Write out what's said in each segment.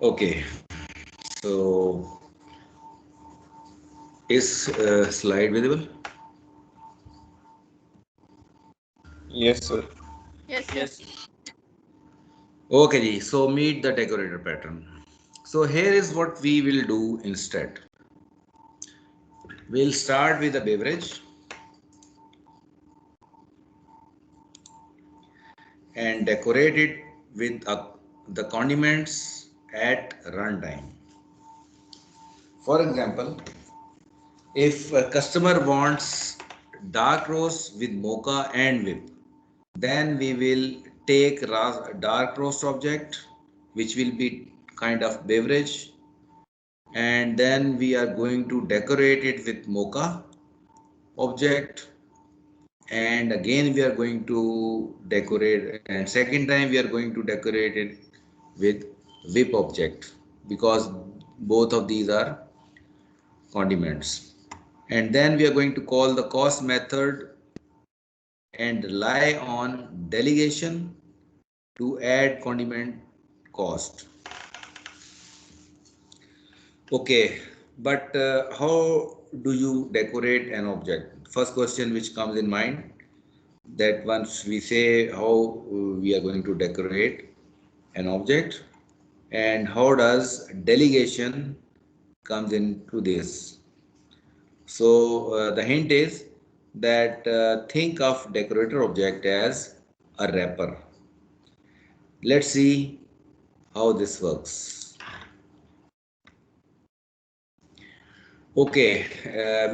Okay, so is slide visible? Yes, sir. Yes, sir. Okay, ji. So meet the decorator pattern. So here is what we will do instead. We'll start with the beverage and decorate it with the condiments at runtime. For example, if a customer wants dark roast with mocha and whip, then we will take dark roast object, which will be kind of beverage, and then we are going to decorate it with mocha object, and again we are going to decorate, and second time we are going to decorate it with whip object, because both of these are condiments. And then we are going to call the cost method and rely on delegation to add condiment cost. Okay, but how do you decorate an object? First question which comes in mind, that once we say how we are going to decorate an object, and how does delegation comes into this. So the hint is that think of decorator object as a wrapper. Let's see how this works. Okay,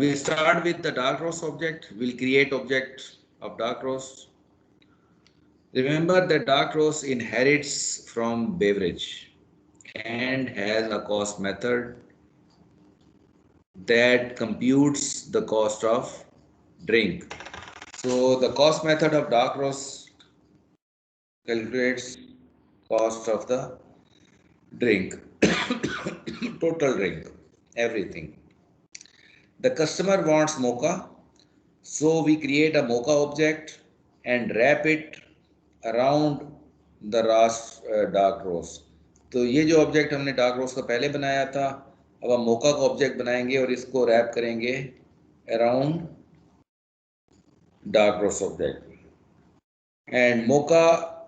we'll start with the dark roast object. We'll create object of dark roast. Remember that dark roast inherits from beverage and has a cost method that computes the cost of drink. So the cost method of dark roast calculates cost of the drink, total drink, everything. The customer wants mocha, so we create a mocha object and wrap it around the dark roast. तो ये जो object हमने dark roast का पहले बनाया था, अब हम मोका का ऑब्जेक्ट बनाएंगे और इसको रैप करेंगे around dark roast object. And mocha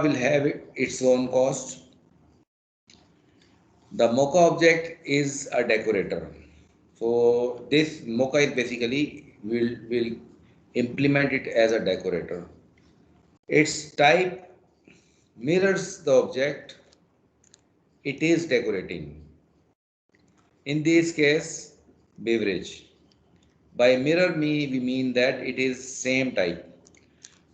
will have its own cost. The mocha object is a decorator. So this mocha is basically will implement it as a decorator. Its type mirrors the object it is decorating. In this case, beverage. By mirror we mean that it is same type.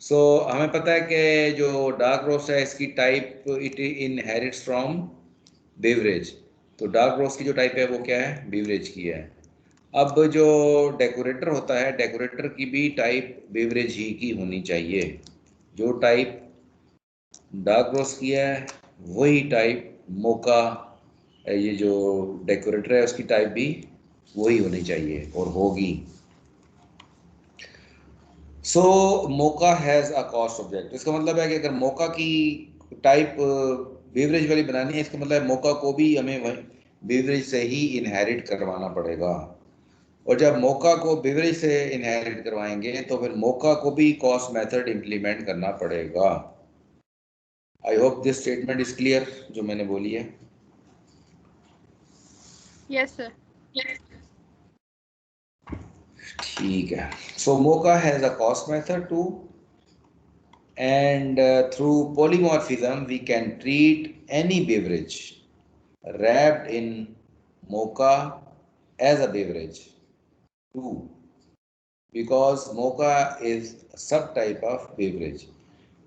सो हमें पता है कि जो dark roast है इसकी type it inherits from beverage, तो dark roast की जो टाइप है वो क्या है, बेवरेज की है। अब जो डेकोरेटर होता है, डेकोरेटर की भी टाइप बेवरेज ही की होनी चाहिए। जो टाइप डार्क रोस्ट की है वही टाइप मोका, ये जो डेकोरेटर है उसकी टाइप भी वही होनी चाहिए और होगी। सो mocha has a cost object, इसका मतलब है कि अगर मोका की टाइप बेवरेज वाली बनानी है, इसका मतलब मोका को भी हमें बेवरेज से ही इनहेरिट करवाना पड़ेगा। और जब मोका को बेवरेज से इनहेरिट करवाएंगे तो फिर मोका को भी कॉस्ट मेथड इम्प्लीमेंट करना पड़ेगा। I hope this statement is clear जो मैंने बोली है। Yes, sir. ठीक है, so mocha has a cost method too, and through polymorphism we can treat any beverage wrapped in mocha as a beverage too, because mocha is a subtype of beverage.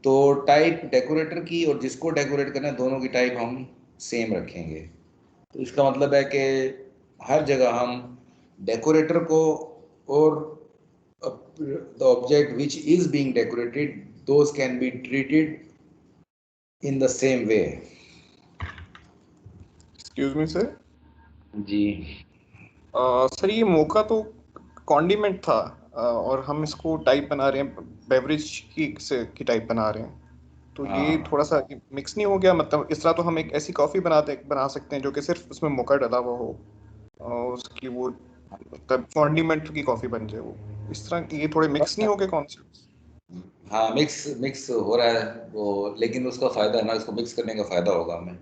तो type decorator की और जिसको decorate करना है दोनों की type हम same रखेंगे। तो इसका मतलब है कि हर जगह हम डेकोरेटर को और the object which is being decorated, those can be treated in the same way. Excuse me sir. जी सर ये मोका तो कॉन्डिमेंट था और हम इसको टाइप बना रहे हैं, बेवरेज की टाइप बना रहे हैं। तो ये हाँ थोड़ा सा मिक्स नहीं हो गया? मतलब इस तरह तो हम एक ऐसी कॉफी बना सकते हैं जो कि सिर्फ उसमें मोका डाला हुआ हो और उसकी वो मतलब कॉन्डिमेंट की कॉफी बन जाए वो। इस तरह ये थोड़े मिक्स नहीं हो गए कॉन्सेप्ट? हाँ, मिक्स मिक्स हो रहा है वो, लेकिन उसका फायदा है ना, इसको मिक्स करने का फायदा होगा हमें।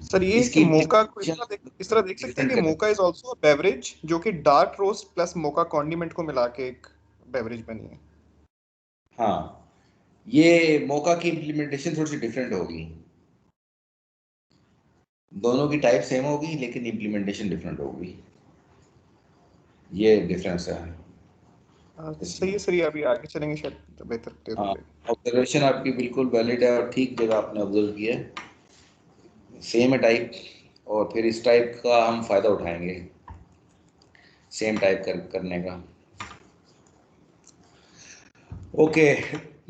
सर ये है कि इसकी मोका को implementation इस तरह देख सकते हैं डिफरेंट कि करें। मोका इज आल्सो अ बेवरेज जो कि डार्क रोस्ट प्लस मोका कॉन्डिमेंट को मिला के एक बेवरेज बनी है। हाँ, ये मोका की इम्प्लीमेंटेशन थोड़ी सी डिफरेंट होगी। दोनों की टाइप सेम होगी लेकिन इम्प्लीमेंटेशन डिफरेंट होगी, ये डिफरेंस है सही इसमें। है सर, ये अभी आगे चलेंगे शायद तो बेहतर क्लियर हो हाँ, जाएगा। ऑब्जर्वेशन आपकी बिल्कुल वैलिड है और ठीक जगह आपने ऑब्जर्व किया है। सेम है टाइप, और फिर इस टाइप का हम फायदा उठाएंगे, सेम टाइप करने का। Okay,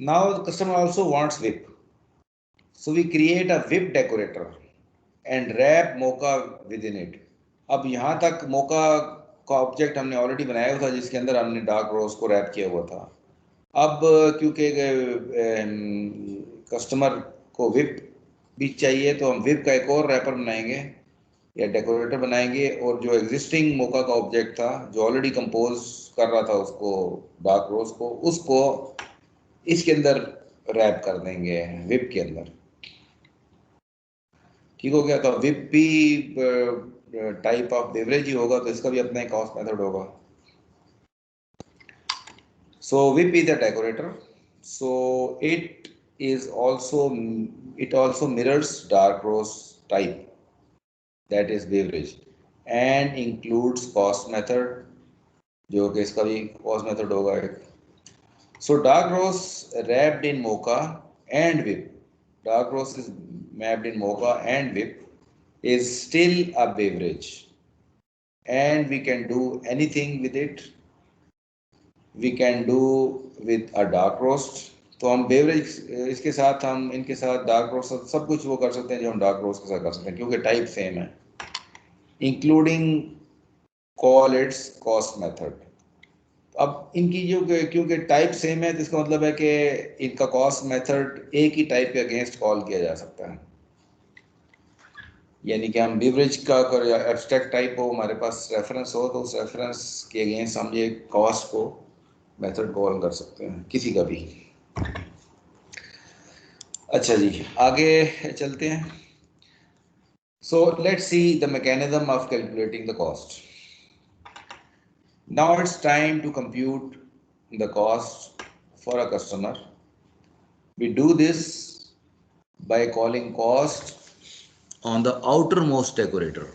now the customer also wants whip, so we create a whip decorator and wrap mocha within it. अब यहाँ तक मोका का ऑब्जेक्ट हमने ऑलरेडी बनाया हुआ था जिसके अंदर हमने डार्क रोज को रैप किया हुआ था। अब क्योंकि कस्टमर को विप भी चाहिए तो हम विप का एक और रैपर बनाएंगे या डेकोरेटर बनाएंगे, और जो एग्जिस्टिंग मोका का ऑब्जेक्ट था जो ऑलरेडी कंपोज कर रहा था उसको, डार्क रोज को, उसको इसके अंदर रैप कर देंगे विप के अंदर। ठीक हो गया? तो विप भी टाइप ऑफ बेवरेज ही होगा, तो इसका भी अपना एक कॉस्ट मेथड होगा। So whip is a decorator. So it also mirrors dark roast type, that is beverage, and includes cost method, जो कि इसका भी cost method होगा एक. So dark roast wrapped in mocha and whip. Dark roast is wrapped in mocha and whip is still a beverage, and we can do anything with it. We can do with a dark roast. तो हम beverage इसके साथ, हम इनके साथ dark roast सब कुछ वो कर सकते हैं जो हम डार्क रोस्ट के साथ कर सकते हैं क्योंकि टाइप सेम है, including call it's cost method. अब इनकी जो क्योंकि टाइप सेम है तो इसका मतलब है कि इनका कॉस्ट मेथड एक ही टाइप के अगेंस्ट कॉल किया जा सकता है। यानी कि हम बेवरेज का अगर एब्स्ट्रैक्ट टाइप हो, हमारे पास रेफरेंस हो, तो उस रेफरेंस के अगेंस्ट हम ये कॉस्ट को मेथड कॉल कर सकते हैं किसी का भी। अच्छा जी, आगे चलते हैं। So let's see the mechanism of calculating the cost. Now it's time to compute the cost for a customer. We do this by calling cost on the outermost decorator.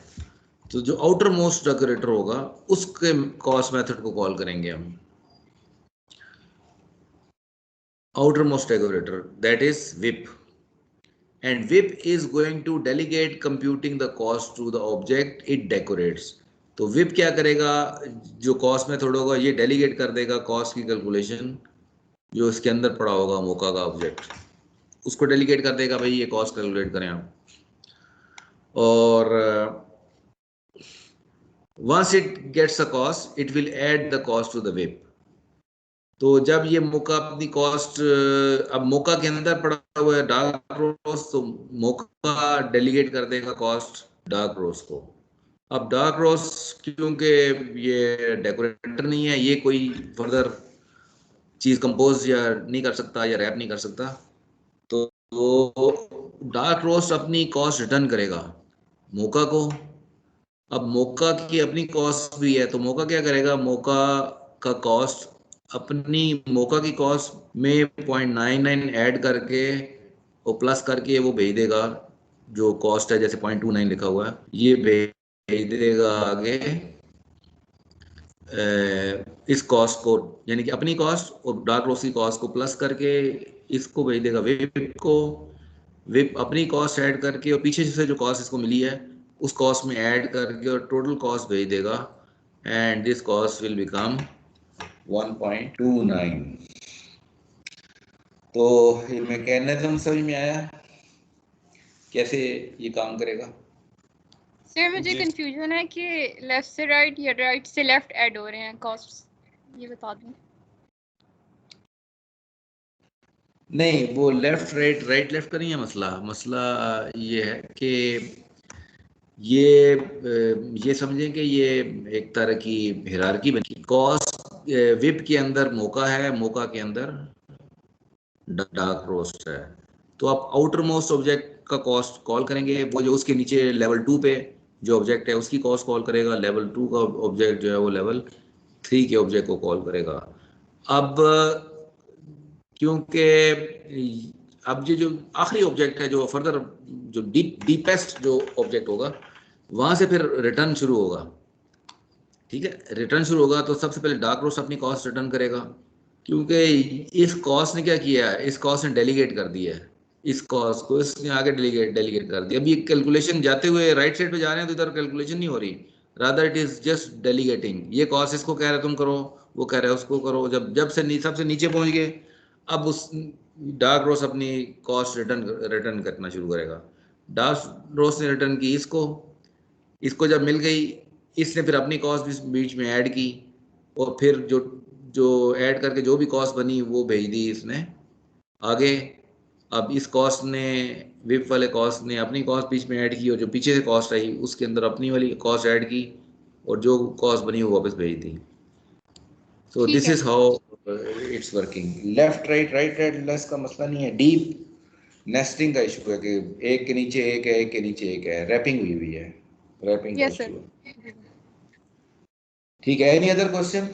तो जो outermost decorator होगा उसके cost method को call करेंगे हम, outermost decorator, that is whip. And whip is going to delegate computing the cost to the object it decorates. तो whip क्या करेगा, जो कॉस्ट मेथड होगा ये डेलीगेट कर देगा कॉस्ट की कैलकुलेशन जो इसके अंदर पड़ा होगा मोका का ऑब्जेक्ट, उसको डेलीगेट कर देगा भाई ये कॉस्ट कैलकुलेट करें आप। और once it gets a cost it will add the cost to the whip. तो जब ये मोका अपनी कॉस्ट, अब मोका के अंदर पड़ा हुआ है डार्क रोस्ट, तो मोका डेलीगेट कर देगा कॉस्ट डार्क रोस्ट को। अब डार्क रोस्ट क्योंकि ये डेकोरेटर नहीं है, ये कोई फर्दर चीज कंपोज या नहीं कर सकता या रैप नहीं कर सकता, तो डार्क रोस्ट अपनी कॉस्ट रिटर्न करेगा मोका को। अब मोका की अपनी कॉस्ट भी है तो मोका क्या करेगा, मोका का कॉस्ट अपनी मोका की कॉस्ट में 0.99 ऐड करके और प्लस करके वो भेज देगा, जो कॉस्ट है जैसे 0.29 लिखा हुआ है ये भेज देगा आगे इस कॉस्ट को, यानी कि अपनी कॉस्ट और डार्क रोस्ट की कॉस्ट को प्लस करके इसको भेज देगा विप को। विप अपनी कॉस्ट ऐड करके और पीछे से जो कॉस्ट इसको मिली है उस कॉस्ट में ऐड करके और टोटल कॉस्ट भेज देगा, and this cost will become 1.29। तो ये मैकेनिज्म समझ में आया कैसे ये काम करेगा? सर मुझे जी कंफ्यूजन है कि लेफ्ट से राइट या राइट से लेफ्ट ऐड हो रहे हैं कॉस्ट्स, ये बता दूं। नहीं, वो लेफ्ट राइट राइट लेफ्ट का नहीं है मसला। मसला ये है कि ये समझें कि ये एक तरह की हिरारकी बनी। कॉस्ट विप के अंदर मोका है, मोका के अंदर डार्क रोस्ट है। तो आप आउटर मोस्ट ऑब्जेक्ट का कॉस्ट कॉल करेंगे, वो जो उसके नीचे लेवल 2 पे जो ऑब्जेक्ट है उसकी कॉस्ट कॉल करेगा, लेवल 2 का ऑब्जेक्ट जो है वो लेवल 3 के ऑब्जेक्ट को कॉल करेगा। अब क्योंकि अब ये जो आखिरी ऑब्जेक्ट है, जो फर्दर जो डीपेस्ट जो ऑब्जेक्ट होगा, वहां से फिर रिटर्न शुरू होगा। ठीक है, रिटर्न शुरू होगा तो सबसे पहले डार्क रोस्ट अपनी कॉस्ट रिटर्न करेगा, क्योंकि इस कॉस्ट ने क्या किया है, इस कॉस्ट ने डेलीगेट कर दिया है, इस कॉस्ट को इसने आगे डेलीगेट डेलीगेट कर दिया। अभी कैलकुलेशन जाते हुए राइट साइड पे जा रहे हैं तो इधर कैलकुलेशन नहीं हो रही, rather it is just delegating. ये कॉस्ट इसको कह रहा है तुम करो, वो कह रहा है उसको करो। जब जब से सबसे नीचे पहुंच गए, अब उस डार्क रोस्ट अपनी कॉस्ट रिटर्न रिटर्न करना शुरू करेगा। डार्क रोस्ट ने रिटर्न की इसको, इसको जब मिल गई, इसने फिर अपनी कॉस्ट बीच में ऐड की, और फिर जो जो ऐड करके जो भी कॉस्ट बनी वो भेज दी इसने आगे। अब इस कॉस्ट ने, विप वाले कॉस्ट ने अपनी कॉस्ट बीच में ऐड की, और जो पीछे से कॉस्ट आई उसके अंदर अपनी वाली कॉस्ट ऐड की, और जो कॉस्ट बनी वो वापस भेज दी। सो ठीक दिस है। Is how it's working. Left right right right less का मसला नहीं है, डीप नेस्टिंग का इशू है कि एक के नीचे एक है, एक के नीचे एक है, रैपिंग हुई हुई है, रैपिंग का यस इशू सर। है। ठीक है, any other question?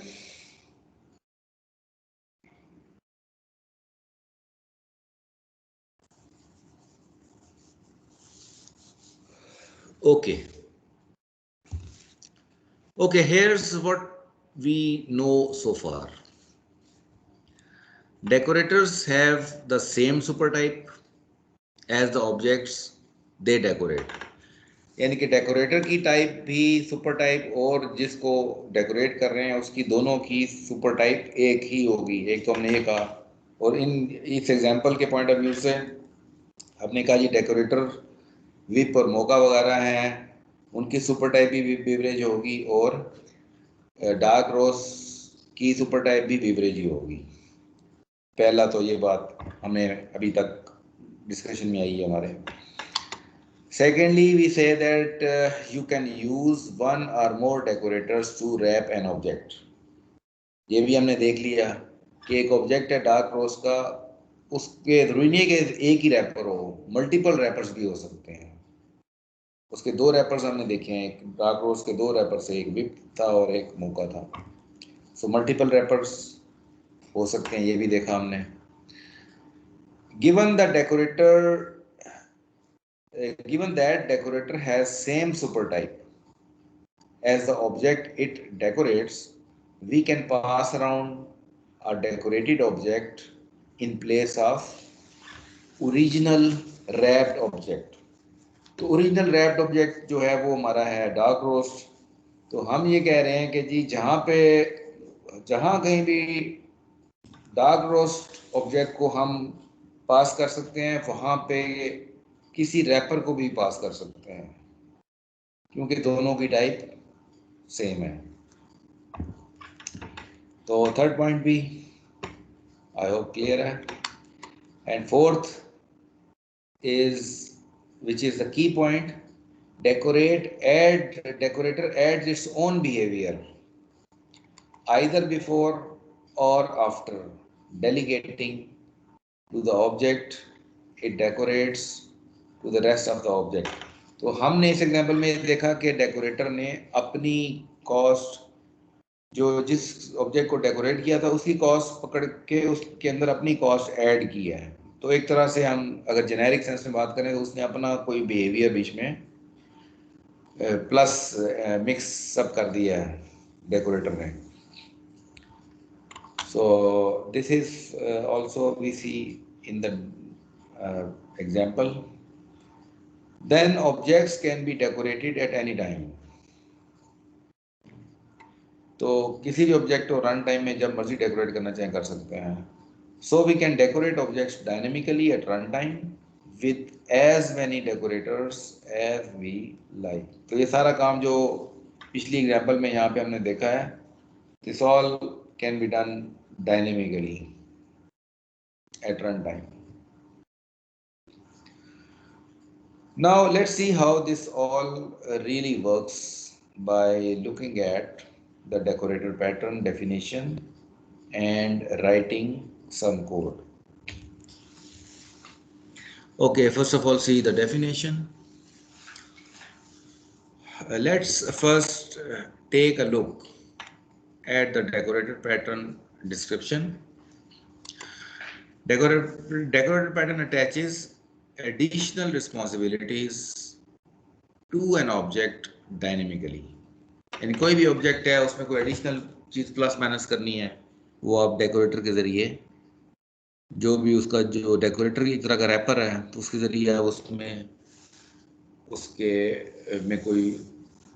Okay. Okay, here's what we know so far. Decorators have the same supertype as the objects they decorate. यानी कि डेकोरेटर की टाइप भी सुपर टाइप, और जिसको डेकोरेट कर रहे हैं उसकी दोनों की सुपर टाइप एक ही होगी। एक तो हमने ये कहा, और इस एग्जांपल के पॉइंट ऑफ व्यू से हमने कहा जी डेकोरेटर विप और मोका वगैरह हैं, उनकी सुपर टाइप भी बिवरेज होगी, और डार्क रोज की सुपर टाइप भी बिवरेज ही होगी। पहला तो ये बात हमें अभी तक डिस्कशन में आई है हमारे। Secondly, we say that you can use one or more decorators to wrap an object. ये भी हमने देख लिया कि एक ऑब्जेक्ट है डार्क रोज का, उसके जरूरी नहीं है कि एक ही रैपर हो, मल्टीपल रैपर्स भी हो सकते हैं। उसके दो रैपर्स हमने देखे हैं, एक डार्क रोज के दो रैपर से, एक विप था और एक मोका था। सो मल्टीपल रैपर्स हो सकते हैं, ये भी देखा हमने। Given the decorator, given that decorator has same super type as the object it decorates, we can pass around a decorated object in place of original wrapped object. तो original wrapped object जो है वो हमारा है dark roast. तो हम ये कह रहे हैं कि जी जहाँ कहीं भी डार्क रोस्ट ऑब्जेक्ट को हम पास कर सकते हैं, वहाँ पे किसी रैपर को भी पास कर सकते हैं, क्योंकि दोनों की टाइप सेम है। तो थर्ड पॉइंट भी आई होप क्लियर है। And fourth is, which is the key point, decorator adds its own behavior either before or after delegating to the object it decorates to the rest of the object. तो हमने इस example में देखा कि decorator ने अपनी cost, जो जिस ऑब्जेक्ट को डेकोरेट किया था उसकी कॉस्ट पकड़ के उसके अंदर अपनी कॉस्ट ऐड की है। तो एक तरह से हम अगर जेनेरिक सेंस में बात करें तो उसने अपना कोई बिहेवियर बीच में प्लस मिक्स अप कर दिया है डेकोरेटर ने। So this is also we see in the example. Then objects can be decorated at any time. तो किसी भी ऑब्जेक्ट को रन टाइम में जब मर्जी डेकोरेट करना चाहें कर सकते हैं। So we can decorate objects dynamically at runtime with as many decorators as we like. तो ये सारा काम जो पिछली एग्जाम्पल में यहाँ पे हमने देखा है, this all can be done dynamically. at runtime. Now let's see how this all really works by looking at the decorator pattern definition and writing some code. Okay, first of all, see the definition. Let's first take a look at the decorator pattern description. Decorator pattern attaches additional responsibilities to an object dynamically. यानी कोई भी object है उसमें कोई additional चीज plus minus करनी है, वो आप डेकोरेटर के जरिए, जो भी उसका जो डेकोरेटर की तरह का रैपर है तो उसके जरिए आप उसमें उसके में कोई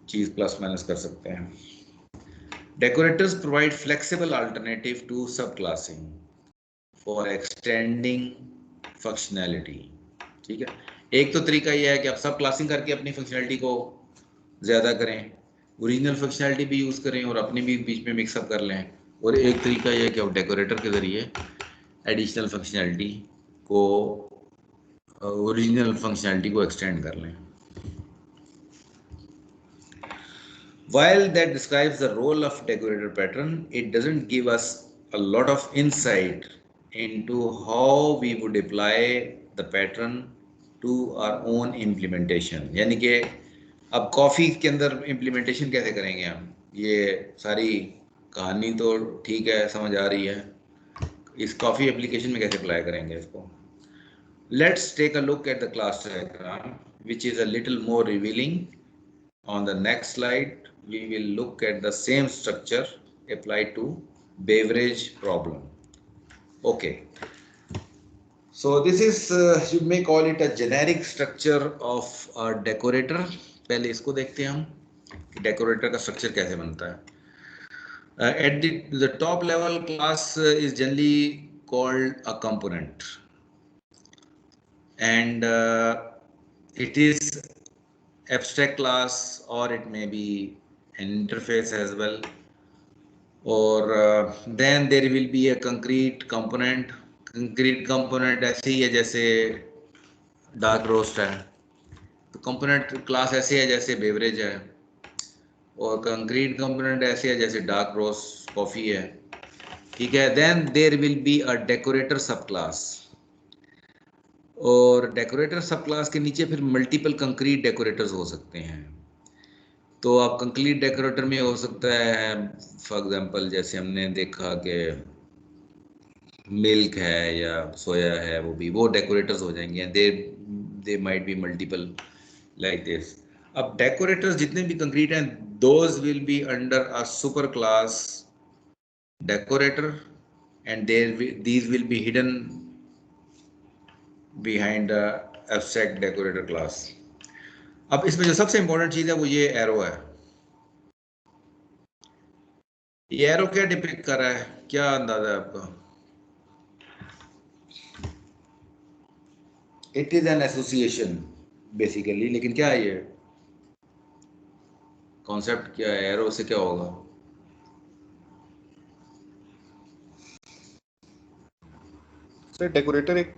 चीज प्लस माइनस कर सकते हैं. Decorators provide flexible alternative to subclassing for extending functionality. ठीक है, एक तो तरीका यह है कि आप सब क्लासिंग करके अपनी फंक्शनैलिटी को ज़्यादा करें, ओरिजिनल फंक्शनैलिटी भी यूज़ करें और अपने भी बीच में मिक्सअप कर लें. और एक तरीका यह है कि आप डेकोरेटर के ज़रिए एडिशनल फंक्शनैलिटी को ओरिजिनल फंक्शनैलिटी को एक्सटेंड कर लें. While that describes the role of decorator pattern, it doesn't give us a lot of insight into how we would apply the pattern to our own implementation. यानी कि अब coffee के अंदर implementation कैसे करेंगे हम, ये सारी कहानी तो ठीक है, समझ आ रही है, इस कॉफ़ी एप्लीकेशन में कैसे अप्लाई करेंगे इसको. Let's take a look at the class diagram, which is a little more revealing. On the next slide, we will look at the same structure applied to beverage problem. Okay. So this is, you may call it a generic structure of a decorator. पहले इसको देखते हैं हम कि decorator का structure कैसे बनता है. At the top level, class is generally called a component, and it is abstract class, or it may be an interface as well, or then there will be a concrete component. Concrete component ऐसे ही है जैसे dark roast है, तो component class ऐसे है जैसे beverage है, और कंक्रीट कंपोनेंट ऐसे है जैसे डार्क रोस्ट कॉफ़ी है. ठीक है, then there will be a decorator subclass, और डेकोरेटर सब क्लास के नीचे फिर मल्टीपल कंक्रीट डेकोरेटर्स हो सकते हैं. तो आप कंक्रीट डेकोरेटर में हो सकता है, फॉर एग्जांपल जैसे हमने देखा कि मिल्क है या सोया है, वो डेकोरेटर्स हो जाएंगे. They might be multiple like this. अब डेकोरेटर्स जितने भी कंक्रीट हैं, those will be under a super class decorator, and these will be hidden behind the abstract decorator class. अब इसमें जो सबसे इंपॉर्टेंट चीज है वो ये एरो है. ये एरो क्या डिपिक्ट कर रहा है, क्या अंदाजा है आपका? It is an association basically, लेकिन क्या है ये कॉन्सेप्ट, क्या है एरो से क्या होगा? सर डेकोरेटर एक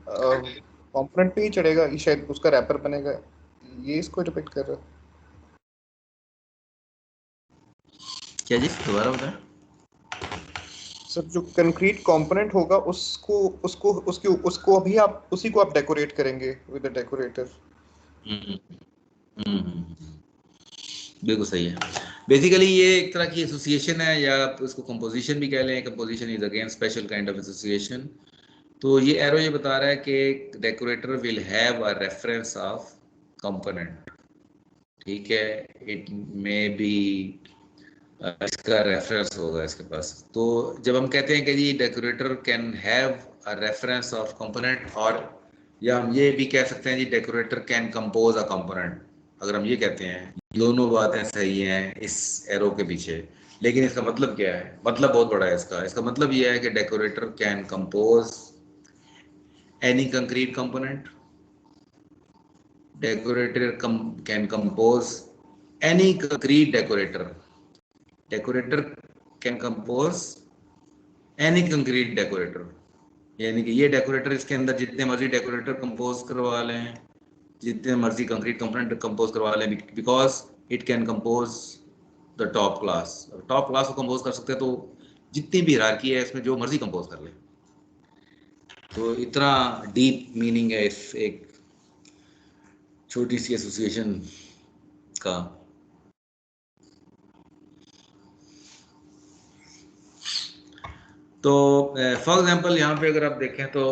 कंपोनेंट पे ही चढ़ेगा, ये शायद उसका रैपर बनेगा, ये इसको डिपिक्ट कर रहा है. क्या जी, दोबारा बताएं. सर जो कंक्रीट कंपोनेंट होगा उसको उसको उसकी उसको अभी आप उसी को आप डेकोरेट करेंगे विद द डेकोरेटर. बिल्कुल सही है. बेसिकली ये एक तरह की एसोसिएशन है, या आप उसको कंपोजिशन भी कह लें. Composition is again special kind of association. तो ये एरो ये बता रहा है कि decorator will have a reference of component. ठीक है, इट मे बी इसका रेफरेंस होगा इसके पास. तो जब हम कहते हैं कि जी decorator can have a reference of component, और या हम ये भी कह सकते हैं जी decorator can compose a component. अगर हम ये कहते हैं, दोनों बातें सही हैं इस एरो के पीछे, लेकिन इसका मतलब क्या है? मतलब बहुत बड़ा है इसका. इसका मतलब ये है कि decorator can compose any concrete component, decorator can compose any concrete decorator, decorator can compose any concrete decorator. यानी कि ये डेकोरेटर, इसके अंदर जितने मर्जी डेकोरेटर कंपोज करवा लें, जितने मर्जी कंक्रीट कंपोनेंट कंपोज करवा लें, because it can compose the top class. Top class को कंपोज कर सकते हैं, तो जितनी भी हायरार्की है इसमें जो मर्जी कंपोज कर ले। तो इतना डीप मीनिंग है इस एक छोटी सी एसोसिएशन का। तो फॉर एग्जांपल यहाँ पे अगर आप देखें तो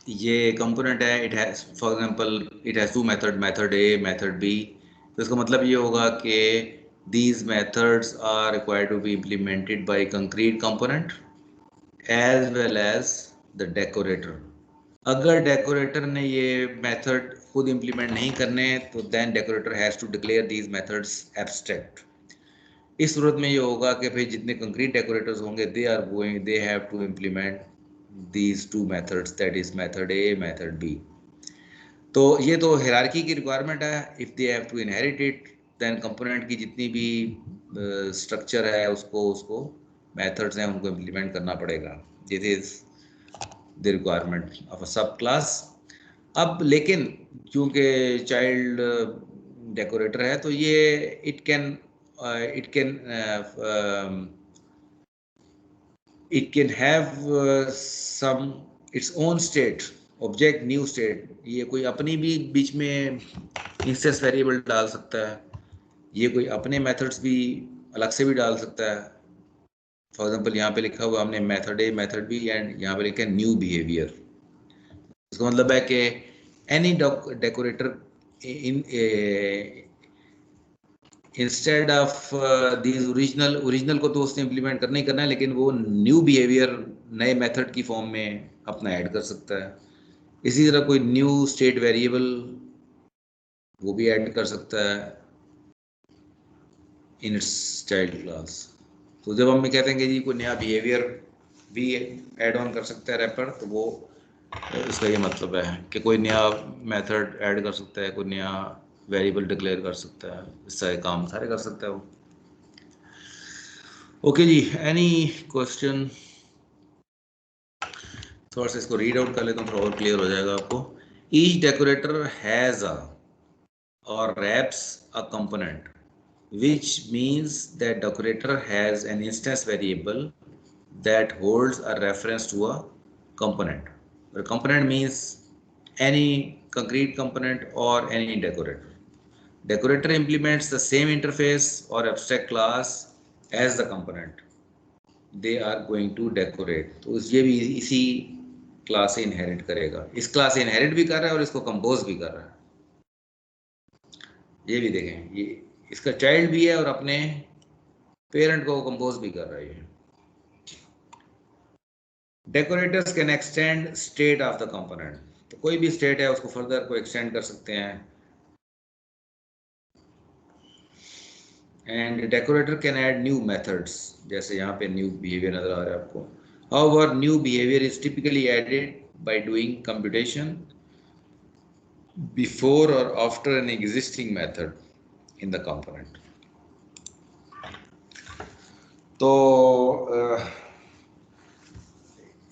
ये कंपोनेंट है, it has for example it has two method, method A, method B. तो इसका मतलब ये होगा कि these methods are required to be implemented by concrete component as well as the decorator. अगर डेकोरेटर ने ये मेथड खुद इम्प्लीमेंट नहीं करने तो then decorator has to declare these methods abstract. इस सूरत में ये होगा कि भाई जितने कंक्रीट डेकोरेटर्स होंगे they have to implement these two methods, that is method A, method B. तो ये तो हायरार्की की रिक्वायरमेंट है। If they have to inherit it then component की जितनी भी स्ट्रक्चर है उसको मेथड्स हैं उनको इम्प्लीमेंट करना पड़ेगा। This is the requirement of a सब क्लास। अब लेकिन क्योंकि चाइल्ड डेकोरेटर है तो ये it can have some its own state, object new state. ये कोई अपनी भी बीच में इंस्टेंस वेरिएबल डाल सकता है, ये कोई अपने मेथड्स भी अलग से भी डाल सकता है। फॉर एग्जांपल यहाँ पे लिखा हुआ हमने method A, method B and यहाँ पे लिखा है न्यू बिहेवियर। इसका मतलब है कि any decorator in instead of these original को तो उसने इम्प्लीमेंट करना ही करना है, लेकिन वो न्यू बिहेवियर नए मेथड की फॉर्म में अपना ऐड कर सकता है। इसी तरह कोई न्यू स्टेट वेरिएबल वो भी ऐड कर सकता है इन इट्स चाइल्ड क्लास। तो जब हम कहते हैं कि जी कोई नया बिहेवियर भी ऐड ऑन कर सकता है रैपर, तो वो इसका ये मतलब है कि कोई नया मेथड ऐड कर सकता है, कोई नया वेरिएबल डिक्लेयर कर सकता है, इस सारे काम सारे कर सकता है वो। ओके जी, एनी क्वेश्चन? थोड़ा सा इसको रीड आउट कर लेता हूँ, थोड़ा और क्लियर हो जाएगा आपको। ईच डेकोरेटर हैज अ और wraps a component, which means that decorator has an instance variable that holds a reference to a component. The component means any concrete component or any decorator. Decorator implements the same interface or abstract class as the component they are going to decorate. तो ये भी इसी class से inherit करेगा। इस class से inherit भी कर रहा है और इसको कंपोज भी कर रहा है। ये भी देखें, ये इसका चाइल्ड भी है और अपने पेरेंट को कंपोज भी कर रहा है। Decorators can extend state of the component, तो कोई भी स्टेट है उसको फर्दर को एक्सटेंड कर सकते हैं। And decorator can add new methods, जैसे यहाँ पे न्यू बिहेवियर नजर आ रहा है आपको। However new behaviour is typically added by doing computation before or after an existing method in the component. तो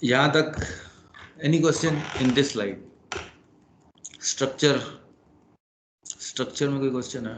यहाँ तक any question in this slide? Structure में कोई क्वेश्चन है?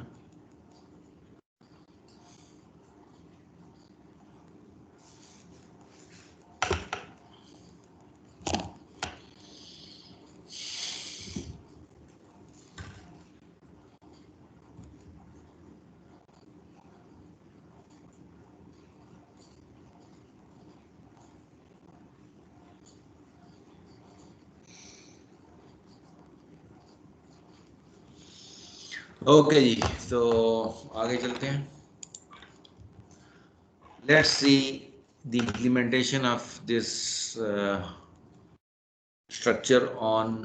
ओके जी, तो आगे चलते हैं। Let's see the implementation of this structure on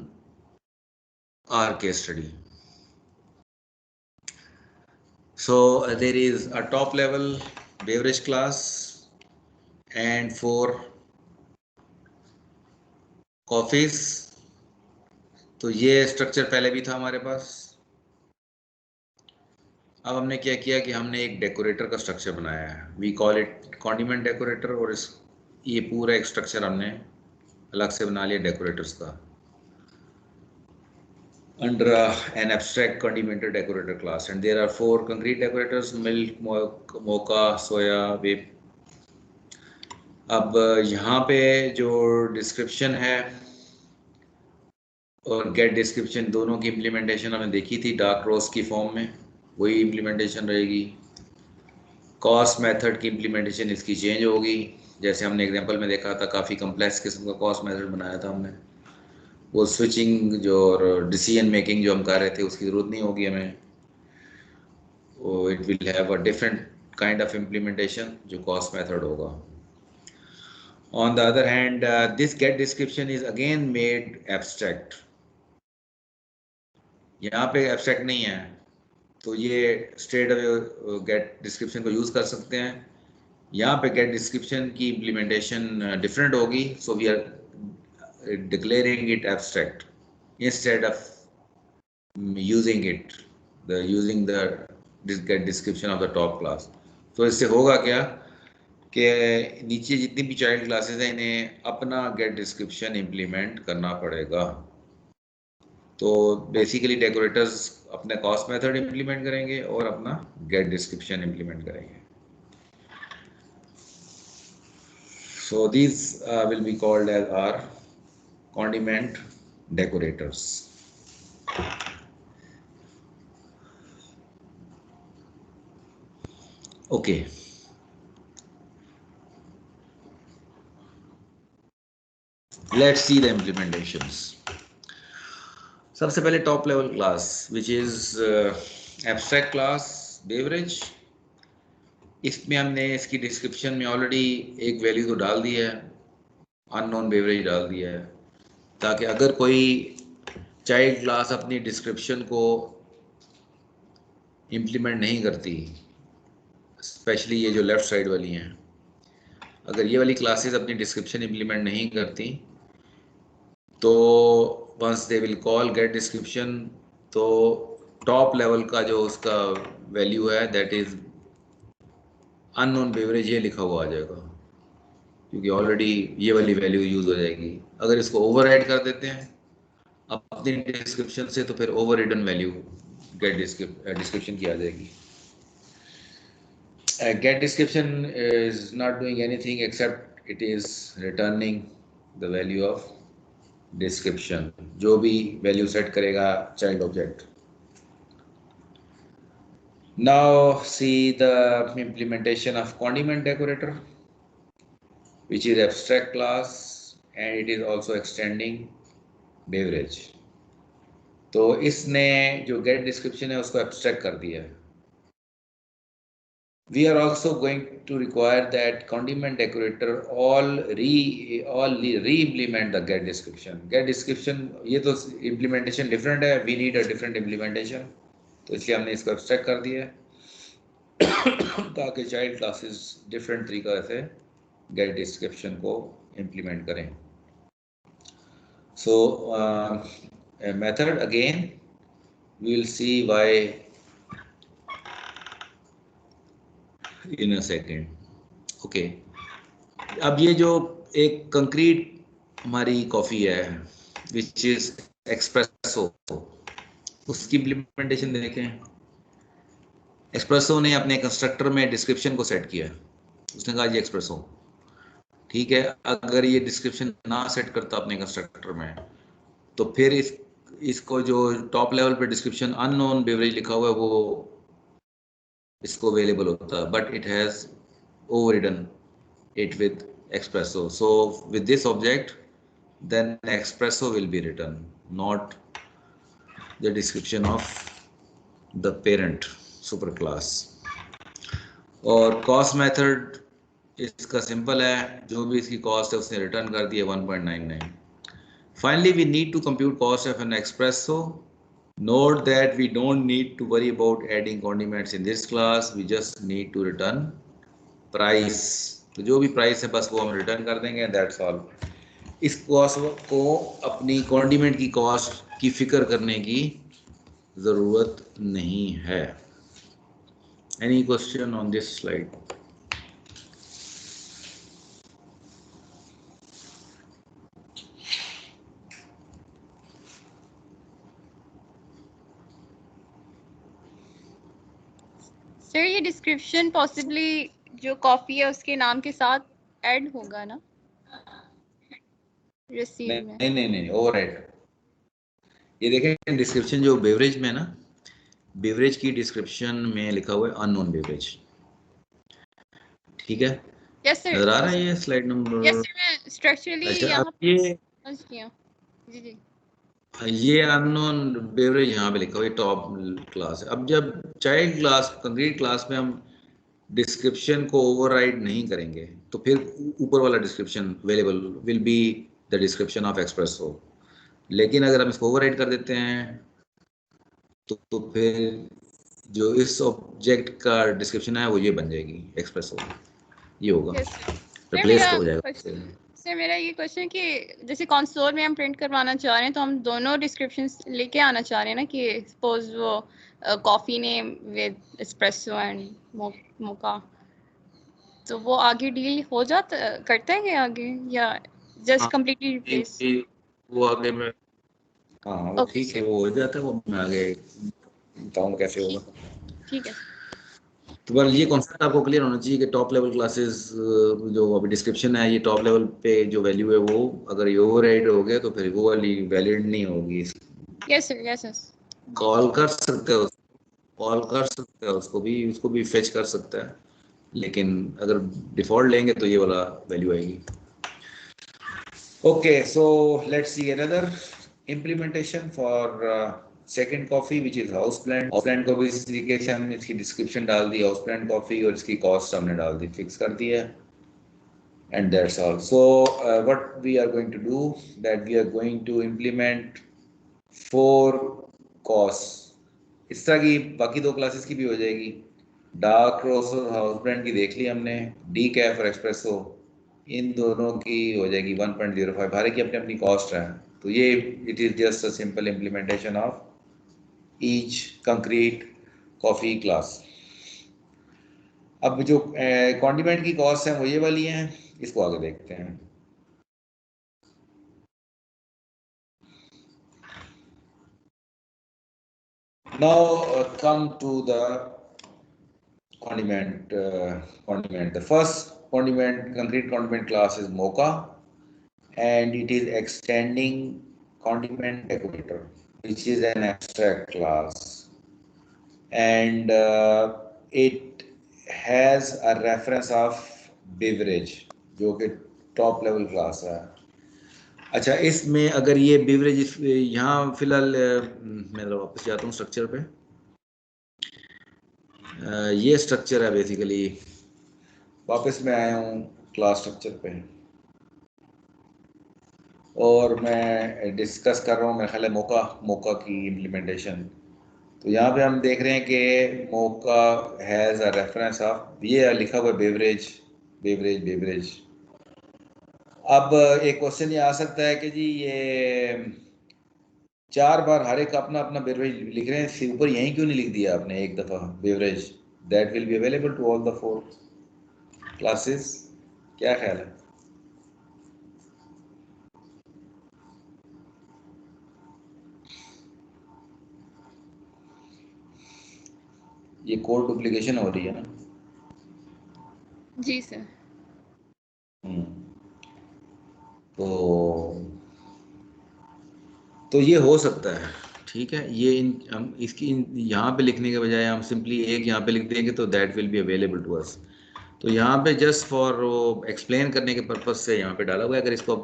our case study. So there is a top level beverage class and 4 coffees। तो ये स्ट्रक्चर पहले भी था हमारे पास। अब हमने क्या किया कि हमने एक डेकोरेटर का स्ट्रक्चर बनाया है, we call it condiment decorator. और इस ये पूरा एक स्ट्रक्चर हमने अलग से बना लिया डेकोरेटर्स का under an abstract condimental decorator class, and there are 4 concrete decorators: milk, mocha, soya, whip. अब यहाँ पे जो डिस्क्रिप्शन है और गेट डिस्क्रिप्शन दोनों की इम्प्लीमेंटेशन हमने देखी थी डार्क रोज की फॉर्म में, वही इम्प्लीमेंटेशन रहेगी। कॉस्ट मेथड की इम्प्लीमेंटेशन इसकी चेंज होगी, जैसे हमने एग्जांपल में देखा था, काफ़ी कम्प्लेक्स किस्म का कॉस्ट मेथड बनाया था हमने। वो स्विचिंग जो और डिसीजन मेकिंग जो हम कर रहे थे उसकी ज़रूरत नहीं होगी हमें। वो it will have a different kind of implementation जो कॉस्ट मेथड होगा। On the other hand this get description is again made abstract. यहाँ पे एब्स्ट्रैक्ट नहीं है तो ये स्ट्रेट अवे गेट डिस्क्रिप्शन को यूज़ कर सकते हैं। यहाँ पे गेट डिस्क्रिप्शन की इम्प्लीमेंटेशन डिफरेंट होगी, so we are declaring it abstract instead of using the get description of the top class. तो इससे होगा क्या कि नीचे जितनी भी चाइल्ड क्लासेस हैं इन्हें अपना गेट डिस्क्रिप्शन इम्प्लीमेंट करना पड़ेगा। तो बेसिकली डेकोरेटर्स अपने कॉस्ट मेथड इम्प्लीमेंट करेंगे और अपना गेट डिस्क्रिप्शन इम्प्लीमेंट करेंगे। So these will be called as our condiment decorators. Okay. Let's see the implementations. सबसे पहले top level class which is abstract class beverage. इसमें हमने इसकी डिस्क्रिप्शन में ऑलरेडी एक वैल्यू तो डाल दी है, अननोन बेवरेज डाल दिया है, ताकि अगर कोई चाइल्ड क्लास अपनी डिस्क्रिप्शन को इम्प्लीमेंट नहीं करती, स्पेशली ये जो लेफ्ट साइड वाली हैं, अगर ये वाली क्लासेस अपनी डिस्क्रिप्शन इम्प्लीमेंट नहीं करती तो once they will call get description तो टॉप लेवल का जो उसका वैल्यू है दैट इज अननोन बेवरेज ये लिखा हुआ आ जाएगा, क्योंकि ऑलरेडी ये वाली वैल्यू यूज हो जाएगी। अगर इसको ओवरराइड कर देते हैं अपनी डिस्क्रिप्शन से तो फिर overridden value get description की आ जाएगी। Get description is not doing anything except it is returning the value of description, जो भी वैल्यू सेट करेगा child object. Now see the implementation of condiment decorator, which is abstract class and it is also extending beverage. तो इसने जो get description है उसको abstract कर दिया है। We are also going to require that condiment decorator all re-implement the get description. Get description ये तो implementation different है, we need a different implementation, तो इसलिए हमने इसको abstract कर दिया है ताकि चाइल्ड क्लासेस डिफरेंट तरीका से गेट डिस्क्रिप्शन को इम्प्लीमेंट करें। So method again we will see why in a second. Okay, अब ये जो एक कंक्रीट हमारी कॉफ़ी है विच इज एक्सप्रेसो, उसकी इम्प्लीमेंटेशन देखें। एक्सप्रेसो ने अपने कंस्ट्रक्टर में डिस्क्रिप्शन को सेट किया, उसने कहा ये एक्सप्रेसो, ठीक है। अगर ये डिस्क्रिप्शन ना सेट करता अपने कंस्ट्रक्टर में तो फिर इसको जो टॉप लेवल पे डिस्क्रिप्शन अननोन बेवरेज लिखा हुआ है वो इसको अवेलेबल होता, but it has overridden it with espresso. So with this object then espresso will be written, not the description of the parent superclass. और कॉस्ट मेथड इसका simple है, जो भी इसकी कॉस्ट है उसने रिटर्न कर दिया 1.99. Finally, we need to compute cost of an espresso. Note that we don't need to worry about adding condiments in this class. We just need to return price. तो जो भी प्राइस है बस वो हम रिटर्न कर देंगे, दैट्स ऑल। इस कॉस्ट को अपनी कॉन्डिमेंट की कॉस्ट की फिक्र करने की ज़रूरत नहीं है। Any question on this slide? Sir ये डिस्क्रिप्शन पॉसिबली जो कॉफी है उसके नाम के साथ ऐड होगा ना रिसीव में? नहीं नहीं नहीं, ओवरराइड। ये देखें डिस्क्रिप्शन जो बेवरेज में है ना, बेवरेज की डिस्क्रिप्शन में लिखा हुआ है अननोन बेवरेज। ठीक है, यस सर। नजर आ रहा है ये स्लाइड नंबर? यस सर, मैं स्ट्रक्चरली अच्छा, यहाँ अब ये समझ गया। जी जी। ये अननोन बेवरेज यहाँ पे लिखा हुआ है, टॉप क्लास है। अब जब चाइल्ड क्लास, कंक्रीट क्लास में हम डिस्क्रिप्शन को ओवरराइड नहीं करेंगे तो फिर ऊपर वाला description available will be the description of espresso. लेकिन अगर हम इसको ओवरराइड कर देते हैं तो फिर जो इस ऑब्जेक्ट का डिस्क्रिप्शन है वो ये बन जाएगी एक्सप्रेसो, ये होगा, यस सर। सर रिप्लेस मेरा हो जाएगा क्वेश्चन, उससे। सर मेरा ये क्वेश्चन कि जैसे कंसोल में हम प्रिंट करवाना चाह रहे हैं तो हम दोनों डिस्क्रिप्शंस लेके आना चाह रहे हैं ना कि सपोज वो coffee name with espresso and mocha, तो वो आगे डील हो जाता करता है आगे या जस्ट हाँ, कम्प्लीटली रिप्लेस? वो आगे में, हाँ वो ओके ठीक है, सर, वो हो जाता है, वो मैं आगे बताऊँ कैसे होगा। ठीक है। तो बस ये कॉन्सेप्ट आपको क्लियर होना चाहिए कि टॉप लेवल क्लासेस जो अभी डिस्क्रिप्शन है, ये टॉप लेवल पे जो वैल्यू है वो अगर ये ओवरराइड हो गया तो फिर वो वाली वैलिड नहीं होगी। Yes sir, yes yes. Call कर सकते हो, कॉल कर सकते हो उसको भी फेच कर सकता है, लेकिन अगर डिफॉल्ट लेंगे तो ये वाला वैल्यू आएगी। Okay, so let's see another implementation for second coffee, which is house plant. House plant को भी इस तरीके से हमने इसकी डिस्क्रिप्शन डाल दी, हाउस प्लांट कॉफी, और इसकी कॉस्ट हमने डाल दी, फिक्स कर दी है, and that's all. So what we are going to do, that we are going to implement 4 costs. इस तरह की बाकी 2 क्लासेस की भी हो जाएगी। डार्क रोस्ट और हाउस ब्रांड की देख ली हमने, डी कैफ और एक्सप्रेसो, इन दोनों की हो जाएगी 1.05। हर एक की अपनी अपनी कॉस्ट है। तो ये it is just a simple implementation of each concrete coffee class. अब जो कॉन्डिमेंट की कॉस्ट हैं वो ये वाली हैं, इसको आगे देखते हैं। Now come to the condiment. The first condiment, concrete condiment class is mocha, and it is extending condiment decorator, which is an abstract class, and it has a reference of beverage जो कि top level class है। अच्छा, इसमें अगर ये beverage यहाँ फिलहाल मैं वापस जाता हूँ स्ट्रक्चर पे। ये स्ट्रक्चर है बेसिकली, वापस मैं आया हूँ क्लास स्ट्रक्चर पे और मैं डिस्कस कर रहा हूँ मेरे ख्याल है मोका की इम्प्लीमेंटेशन। तो यहाँ पे हम देख रहे हैं कि मोका हैज़ अ रेफरेंस ऑफ, ये लिखा हुआ बेवरेज बेवरेज बेवरेज। अब एक क्वेश्चन ये आ सकता है कि जी ये 4 बार हर एक अपना अपना बेवरेज लिख रहे हैं, ऊपर यहीं क्यों नहीं लिख दिया आपने एक दफ़ा beverage that will be available to all the 4 classes? क्या ख्याल है? ये कोड डुप्लीकेशन हो रही है ना? जी सर। तो ये हो सकता है, ठीक है। ये हम इसकी यहाँ पे लिखने के बजाय हम सिंपली एक यहाँ पे लिख देंगे तो that will be available to us. तो यहाँ पे जस्ट फॉर एक्सप्लेन करने के पर्पज से यहाँ पे डाला हुआ है। अगर इसको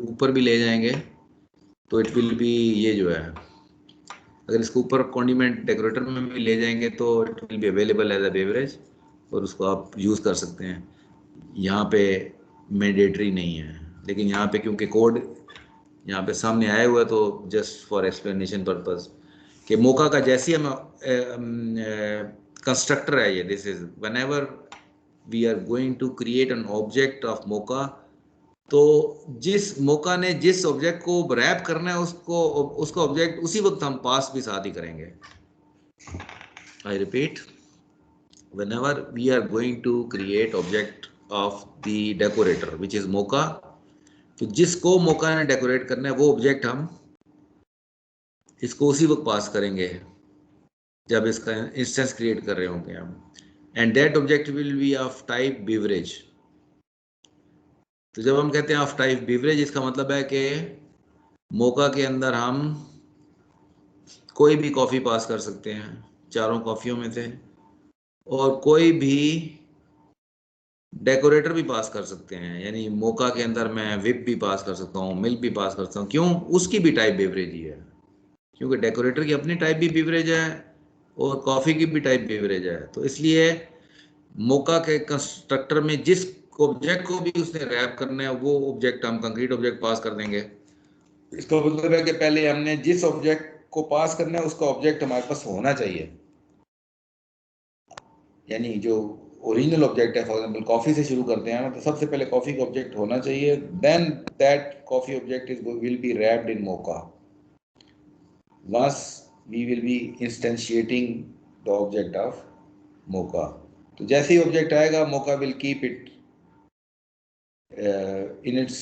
ऊपर भी ले जाएंगे तो इट विल बी, ये जो है अगर इसको ऊपर कॉन्डिमेंट डेकोरेटर में भी ले जाएंगे तो it will be available as a beverage, और उसको आप यूज़ कर सकते हैं। यहाँ पे मैंडेटरी नहीं है, लेकिन यहाँ पे क्योंकि कोड यहाँ पे सामने आया हुआ है तो जस्ट फॉर एक्सप्लेनेशन पर्पस कि मोका का जैसे हम कंस्ट्रक्टर है ये, this is whenever we are going to create an object of mocha, तो जिस मोका ने जिस ऑब्जेक्ट को रैप करना है उसको ऑब्जेक्ट उसी वक्त हम पास भी साथ ही करेंगे। I repeat, whenever we are going to create object of the decorator which is mocha, तो जिसको मोका ने डेकोरेट करना है वो ऑब्जेक्ट हम इसको उसी वक्त पास करेंगे जब इसका इंस्टेंस क्रिएट कर रहे होंगे हम, and that object will be of type beverage. तो जब हम कहते हैं ऑफ टाइप बेवरेज, इसका मतलब है कि मोका के अंदर हम कोई भी कॉफ़ी पास कर सकते हैं चारों कॉफ़ियों में से, और कोई भी डेकोरेटर भी पास कर सकते हैं, यानी मोका के अंदर मैं विप भी पास कर सकता हूँ, मिल्क भी पास कर सकता हूँ। क्यों? उसकी भी टाइप बेवरेज ही है, क्योंकि डेकोरेटर की अपनी टाइप भी बेवरेज है और कॉफ़ी की भी टाइप बेवरेज है। तो इसलिए मोका के कंस्ट्रक्टर में जिस ऑब्जेक्ट को भी उसने रैप करना है, वो ऑब्जेक्ट हम कंक्रीट ऑब्जेक्ट पास कर देंगे। इसका मतलब है कि पहले हमने जिस ऑब्जेक्ट को पास करना है उसका ऑब्जेक्ट हमारे पास होना चाहिए, यानी जो ओरिजिनल ऑब्जेक्ट है, फॉर एग्जांपल कॉफी से शुरू करते हैं ना, तो सबसे पहले कॉफी का ऑब्जेक्ट होना चाहिए, then that coffee object is will be wrapped in mocha once we will be instantiating the object of mocha। तो जैसे ही ऑब्जेक्ट आएगा, mocha will keep it in its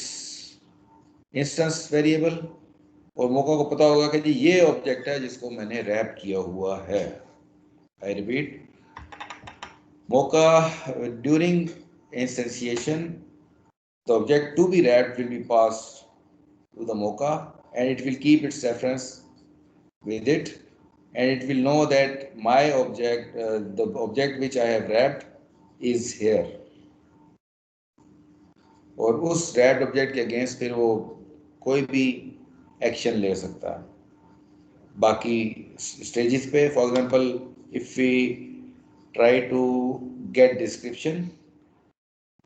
instance variable, और मोका को पता होगा कि जी ये ऑब्जेक्ट है जिसको मैंने रैप किया हुआ है। I repeat, mocha during instantiation, the object to be wrapped will be passed to the mocha, and it will keep its reference with it, and it will know that my object, the object which I have wrapped is here, और उस wrapped object के against फिर वो कोई भी action ले सकता है बाकी स्टेजेस पे। For example, if we try to get description,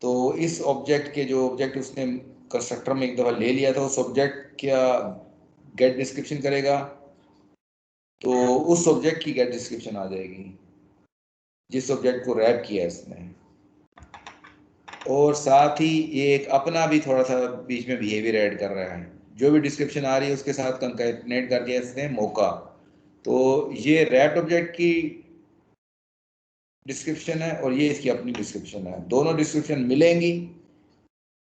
तो इस ऑब्जेक्ट के जो ऑब्जेक्ट उसने कंस्ट्रक्टर में एक दफ़ा ले लिया था, उस ऑब्जेक्ट क्या गेट डिस्क्रिप्शन करेगा, तो उस ऑब्जेक्ट की गेट डिस्क्रिप्शन आ जाएगी जिस ऑब्जेक्ट को रैप किया है इसने। और साथ ही ये एक अपना भी थोड़ा सा बीच में बिहेवियर ऐड कर रहा है, जो भी डिस्क्रिप्शन आ रही है उसके साथ कंकैटिनेट कर दिया इसने मोका। तो ये रैप्ड ऑब्जेक्ट की डिस्क्रिप्शन है और ये इसकी अपनी डिस्क्रिप्शन है, दोनों डिस्क्रिप्शन मिलेंगी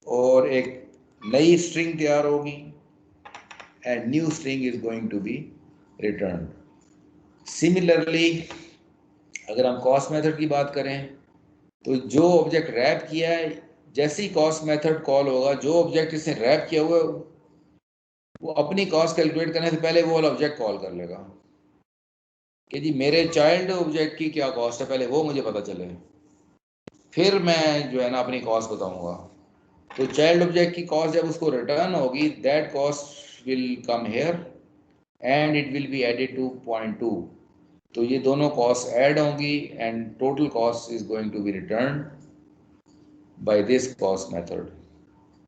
और एक नई स्ट्रिंग तैयार होगी, and new string is going to be return. Similarly, अगर हम कॉस्ट मेथड की बात करें, तो जो ऑब्जेक्ट रैप किया है, जैसे ही कॉस्ट मेथड कॉल होगा, जो ऑब्जेक्ट इसने रैप किया हुआ है वो अपनी कॉस्ट कैलकुलेट करने से पहले वो वाला ऑब्जेक्ट कॉल कर लेगा कि जी मेरे चाइल्ड ऑब्जेक्ट की क्या कॉस्ट है, पहले वो मुझे पता चले, फिर मैं जो है ना अपनी कॉस्ट बताऊंगा। तो चाइल्ड ऑब्जेक्ट की कॉस्ट जब उसको रिटर्न होगी, that cost will come here and it will be added to point 2। तो ये दोनों कॉस्ट ऐड होंगी and total cost is going to be return by this cost method,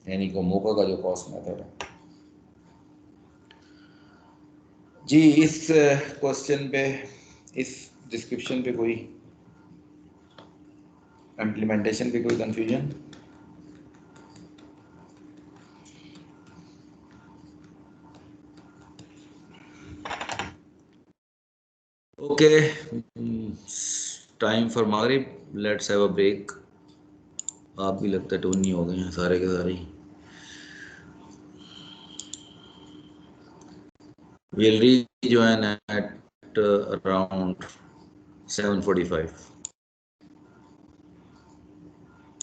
यानी कि मोका का जो कॉस्ट मेथड है। जी, इस क्वेश्चन पे, इस डिस्क्रिप्शन पे कोई इम्प्लीमेंटेशन पे कोई कंफ्यूजन? ओके, टाइम फॉर मगरिब, लेट्स हैव अ ब्रेक। आप भी लगता है टोनी हो गए हैं सारे के सारे। We'll rejoin at around 7:45.